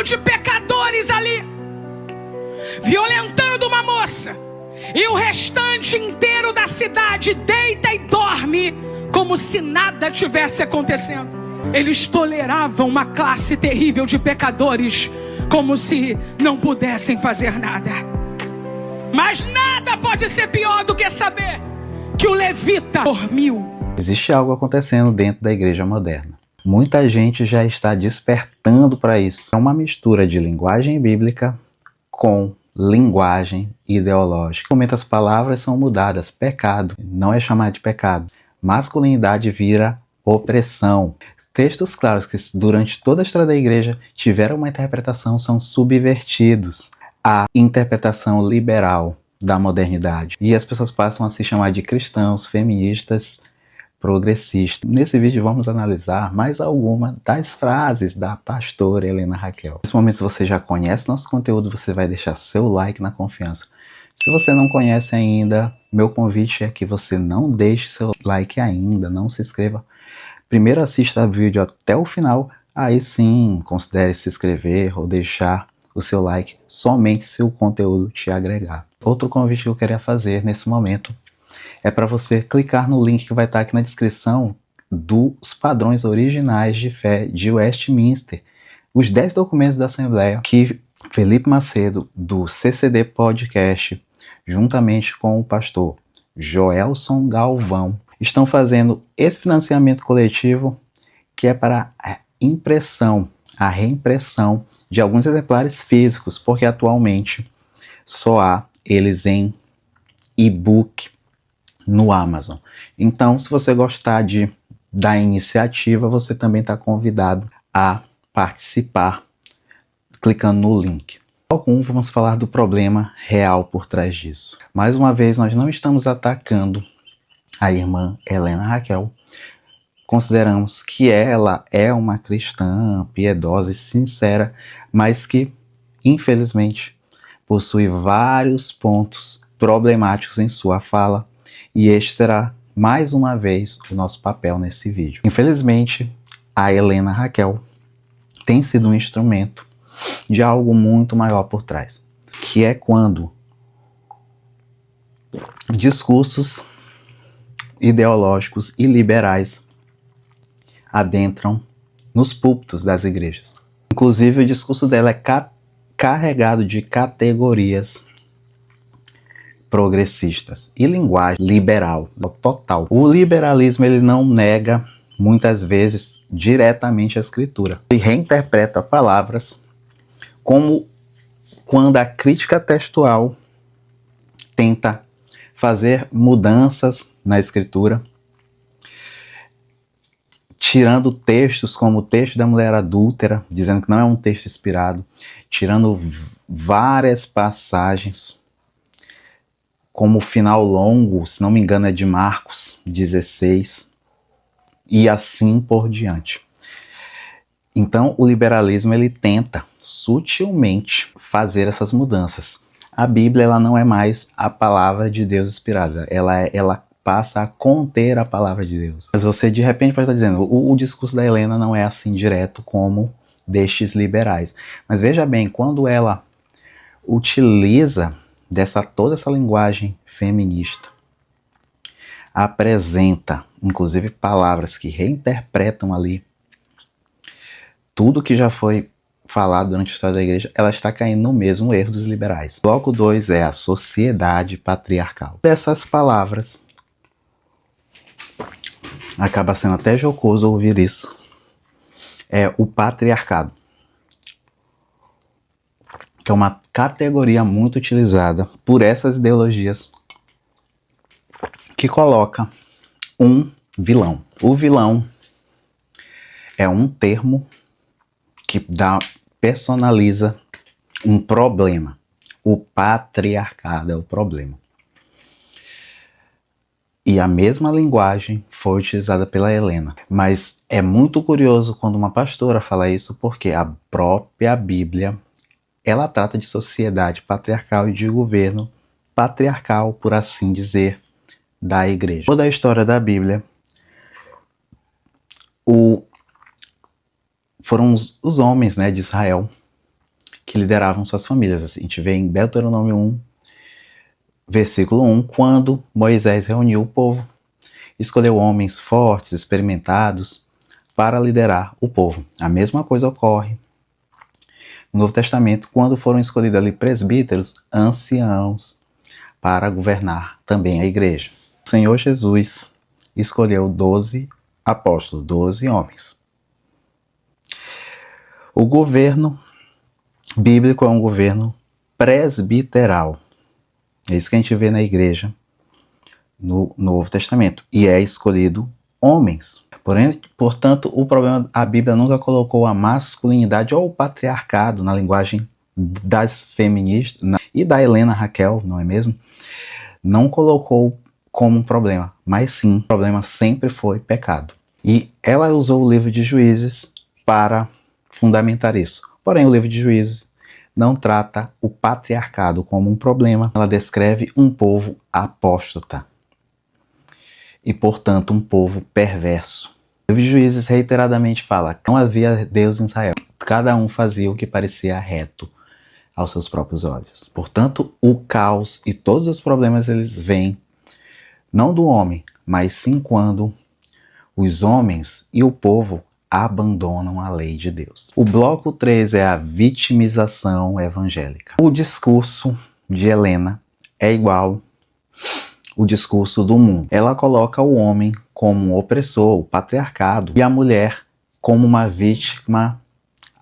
de pecadores ali, violentando uma moça, e o restante inteiro da cidade deita e dorme como se nada tivesse acontecendo. Eles toleravam uma classe terrível de pecadores como se não pudessem fazer nada. Mas nada pode ser pior do que saber que o levita dormiu. Existe algo acontecendo dentro da igreja moderna. Muita gente já está despertando para isso. É uma mistura de linguagem bíblica com linguagem ideológica. No momento as palavras são mudadas. Pecado não é chamado de pecado. Masculinidade vira opressão. Textos claros que durante toda a história da igreja tiveram uma interpretação são subvertidos à interpretação liberal da modernidade. E as pessoas passam a se chamar de cristãos, feministas, progressistas. Nesse vídeo vamos analisar mais alguma das frases da pastora Helena Raquel. Nesse momento, se você já conhece nosso conteúdo, você vai deixar seu like na confiança. Se você não conhece ainda, meu convite é que você não deixe seu like ainda, não se inscreva. Primeiro assista o vídeo até o final, aí sim considere se inscrever ou deixar o seu like somente se o conteúdo te agregar. Outro convite que eu queria fazer nesse momento é para você clicar no link que vai estar aqui na descrição dos padrões originais de fé de Westminster, os 10 documentos da Assembleia que Felipe Macedo, do CCD Podcast, juntamente com o pastor Joelson Galvão, estão fazendo esse financiamento coletivo que é para a impressão, a reimpressão de alguns exemplares físicos, porque atualmente só há eles em e-book no Amazon. Então, se você gostar da iniciativa, você também está convidado a participar clicando no link. Vamos falar do problema real por trás disso. Mais uma vez, nós não estamos atacando a irmã Helena Raquel. Consideramos que ela é uma cristã piedosa e sincera, mas que, infelizmente, possui vários pontos problemáticos em sua fala, e este será, mais uma vez, o nosso papel nesse vídeo. Infelizmente, a Helena Raquel tem sido um instrumento de algo muito maior por trás, que é quando discursos ideológicos e liberais adentram nos púlpitos das igrejas. Inclusive, o discurso dela é carregado de categorias progressistas e linguagem liberal total. O liberalismo ele não nega muitas vezes diretamente a escritura. Ele reinterpreta palavras como quando a crítica textual tenta fazer mudanças na escritura, tirando textos como o texto da mulher adúltera, dizendo que não é um texto inspirado, tirando várias passagens, como o final longo, se não me engano é de Marcos 16, e assim por diante. Então o liberalismo ele tenta sutilmente fazer essas mudanças. A Bíblia ela não é mais a palavra de Deus inspirada, ela passa a conter a palavra de Deus. Mas você de repente pode estar dizendo, o discurso da Helena não é assim direto como destes liberais. Mas veja bem, quando ela utiliza toda essa linguagem feminista, apresenta inclusive palavras que reinterpretam ali tudo que já foi falado durante a história da igreja, ela está caindo no mesmo erro dos liberais. Bloco 2 é a sociedade patriarcal. Dessas palavras, acaba sendo até jocoso ouvir isso, é o patriarcado, que é uma categoria muito utilizada por essas ideologias que coloca um vilão. O vilão é um termo que personaliza um problema. O patriarcado é o problema. E a mesma linguagem foi utilizada pela Helena. Mas é muito curioso quando uma pastora fala isso, porque a própria Bíblia, ela trata de sociedade patriarcal e de governo patriarcal, por assim dizer, da igreja. Toda a história da Bíblia, foram os homens, né, de Israel que lideravam suas famílias. Assim, a gente vê em Deuteronômio 1, versículo 1, quando Moisés reuniu o povo, escolheu homens fortes, experimentados, para liderar o povo. A mesma coisa ocorre no Novo Testamento, quando foram escolhidos ali presbíteros, anciãos, para governar também a igreja. O Senhor Jesus escolheu 12 apóstolos, 12 homens. O governo bíblico é um governo presbiteral. É isso que a gente vê na igreja no Novo Testamento. E é escolhido homens. Portanto, o problema, a Bíblia nunca colocou a masculinidade ou o patriarcado na linguagem das feministas e da Helena Raquel, não é mesmo? Não colocou como um problema, mas sim, o problema sempre foi pecado. E ela usou o livro de Juízes para fundamentar isso. Porém, o livro de Juízes não trata o patriarcado como um problema. Ela descreve um povo apóstata e, portanto, um povo perverso. O livro de Juízes reiteradamente fala que não havia Deus em Israel. Cada um fazia o que parecia reto aos seus próprios olhos. Portanto, o caos e todos os problemas eles vêm não do homem, mas sim quando os homens e o povo abandonam a lei de Deus. O bloco 3 é a vitimização evangélica. O discurso de Helena é igual ao discurso do mundo. Ela coloca o homem como um opressor, o patriarcado, e a mulher como uma vítima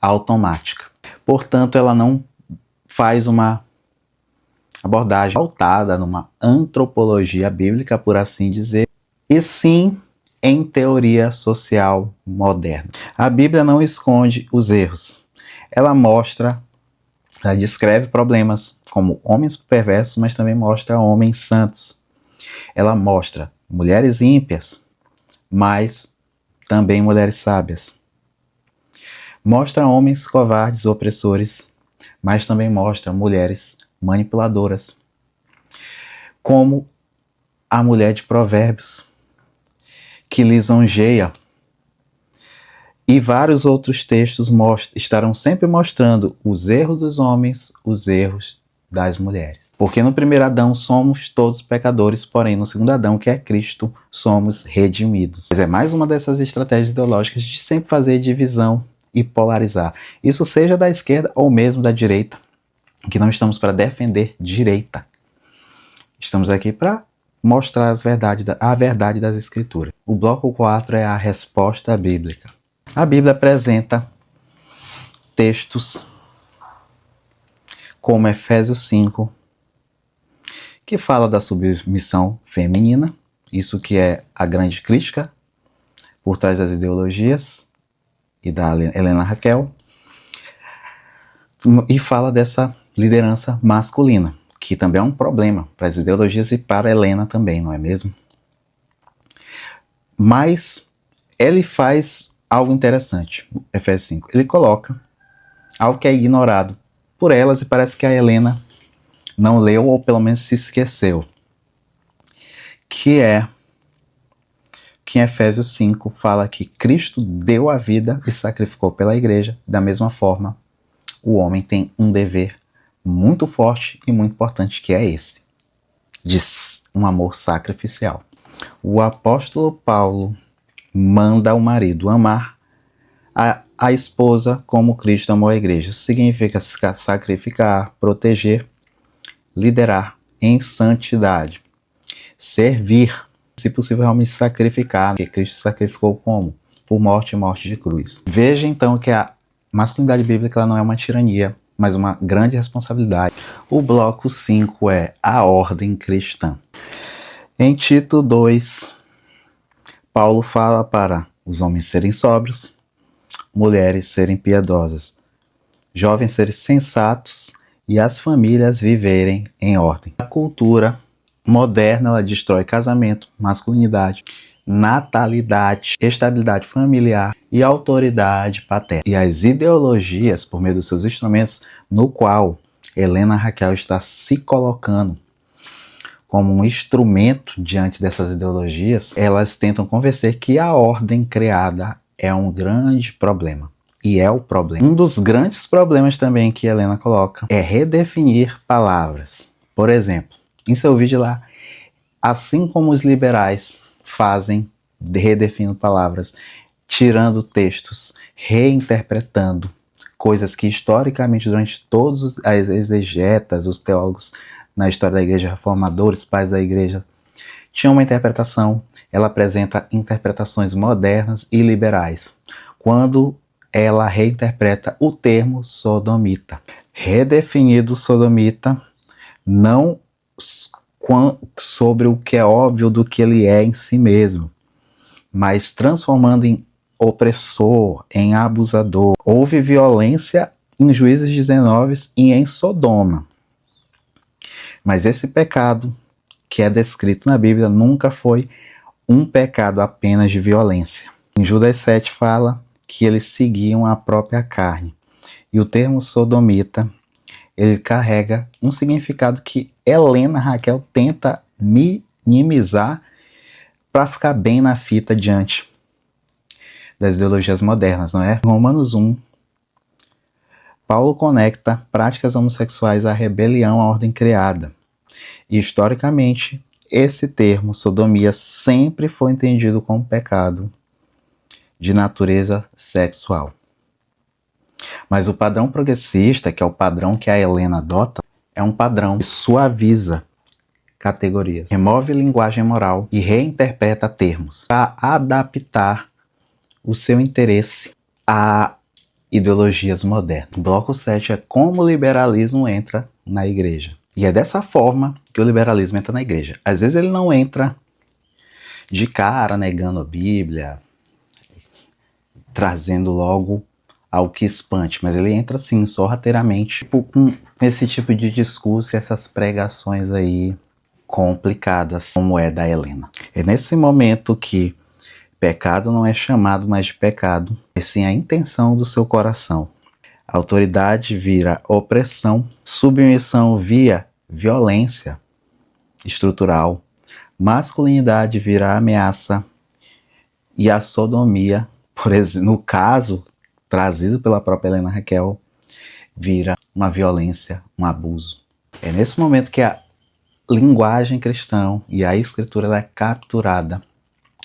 automática. Portanto, ela não faz uma abordagem pautada numa antropologia bíblica, por assim dizer, e sim em teoria social moderna. A Bíblia não esconde os erros. Ela descreve problemas como homens perversos, mas também mostra homens santos. Ela mostra mulheres ímpias, mas também mulheres sábias. Mostra homens covardes, opressores, mas também mostra mulheres manipuladoras, como a mulher de Provérbios, que lisonjeia. E vários outros textos estarão sempre mostrando os erros dos homens, os erros das mulheres. Porque no primeiro Adão somos todos pecadores, porém no segundo Adão, que é Cristo, somos redimidos. Mas é mais uma dessas estratégias ideológicas de sempre fazer divisão e polarizar. Isso seja da esquerda ou mesmo da direita, que não estamos para defender direita. Estamos aqui para mostrar a verdade das Escrituras. O bloco 4 é a resposta bíblica. A Bíblia apresenta textos como Efésios 5, que fala da submissão feminina, isso que é a grande crítica por trás das ideologias e da Helena Raquel, e fala dessa liderança masculina, que também é um problema para as ideologias e para Helena também, não é mesmo? Mas ele faz algo interessante, Efésios 5. Ele coloca algo que é ignorado por elas e parece que a Helena não leu ou pelo menos se esqueceu, que em Efésios 5 fala que Cristo deu a vida e sacrificou pela igreja. Da mesma forma, o homem tem um dever muito forte e muito importante, que é esse, de um amor sacrificial. O apóstolo Paulo manda o marido amar a esposa como Cristo amou a igreja. Isso significa sacrificar, proteger, liderar em santidade, servir, se possível realmente sacrificar, porque Cristo sacrificou como? Por morte e morte de cruz. Veja então que a masculinidade bíblica ela não é uma tirania, mas uma grande responsabilidade. O bloco 5 é a ordem cristã. Em Tito 2, Paulo fala para os homens serem sóbrios, mulheres serem piedosas, jovens serem sensatos e as famílias viverem em ordem. A cultura moderna ela destrói casamento, masculinidade, natalidade, estabilidade familiar e autoridade paterna. E as ideologias, por meio dos seus instrumentos, no qual Helena Raquel está se colocando como um instrumento diante dessas ideologias, elas tentam convencer que a ordem criada é um grande problema. e é o problema. Um dos grandes problemas também que Helena coloca é redefinir palavras. Por exemplo, em seu vídeo lá, assim como os liberais fazem, redefinindo palavras, tirando textos, reinterpretando coisas que historicamente, durante todos as exegetas, os teólogos na história da igreja, reformadores, pais da igreja, tinham uma interpretação. Ela apresenta interpretações modernas e liberais, quando ela reinterpreta o termo sodomita. Redefinido sodomita, não sobre o que é óbvio do que ele é em si mesmo, mas transformando em opressor, em abusador. Houve violência em Juízes 19 e em Sodoma. Mas esse pecado que é descrito na Bíblia nunca foi um pecado apenas de violência. Em Judas 7 fala que eles seguiam a própria carne. E o termo sodomita, ele carrega um significado que Helena Raquel tenta minimizar para ficar bem na fita diante das ideologias modernas, não é? Em Romanos 1, Paulo conecta práticas homossexuais à rebelião à ordem criada. E historicamente, esse termo, sodomia, sempre foi entendido como pecado de natureza sexual. Mas o padrão progressista, que é o padrão que a Helena adota, é um padrão que suaviza categorias, remove linguagem moral e reinterpreta termos para adaptar o seu interesse a ideologias modernas. O bloco 7 é como o liberalismo entra na igreja. E é dessa forma que o liberalismo entra na igreja. Às vezes ele não entra de cara negando a Bíblia, trazendo logo algo que espante, mas ele entra assim, sorrateiramente, com esse tipo de discurso e essas pregações aí complicadas, como é da Helena. É nesse momento que pecado não é chamado mais de pecado, e sim a intenção do seu coração. Autoridade vira opressão, submissão via violência estrutural, masculinidade vira ameaça e a sodomia, por exemplo, no caso trazido pela própria Helena Raquel, vira uma violência, um abuso. É nesse momento que a linguagem cristã e a escritura ela é capturada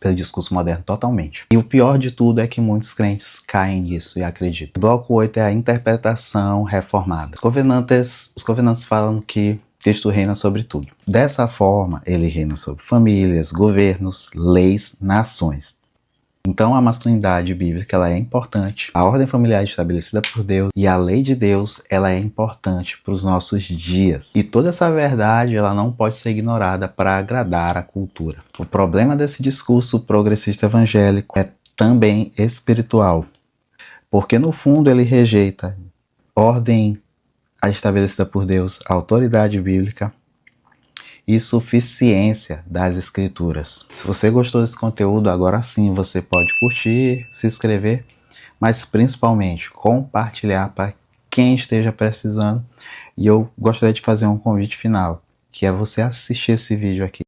pelo discurso moderno totalmente. E o pior de tudo é que muitos crentes caem nisso e acreditam. O bloco 8 é a interpretação reformada. Os covenantes falam que Cristo reina sobre tudo. Dessa forma, ele reina sobre famílias, governos, leis, nações. Então a masculinidade bíblica ela é importante, a ordem familiar estabelecida por Deus e a lei de Deus ela é importante para os nossos dias. E toda essa verdade ela não pode ser ignorada para agradar a cultura. O problema desse discurso progressista evangélico é também espiritual, porque no fundo ele rejeita ordem estabelecida por Deus, autoridade bíblica e suficiência das escrituras. Se você gostou desse conteúdo, agora sim você pode curtir, se inscrever, mas principalmente compartilhar para quem esteja precisando. E eu gostaria de fazer um convite final, que é você assistir esse vídeo aqui.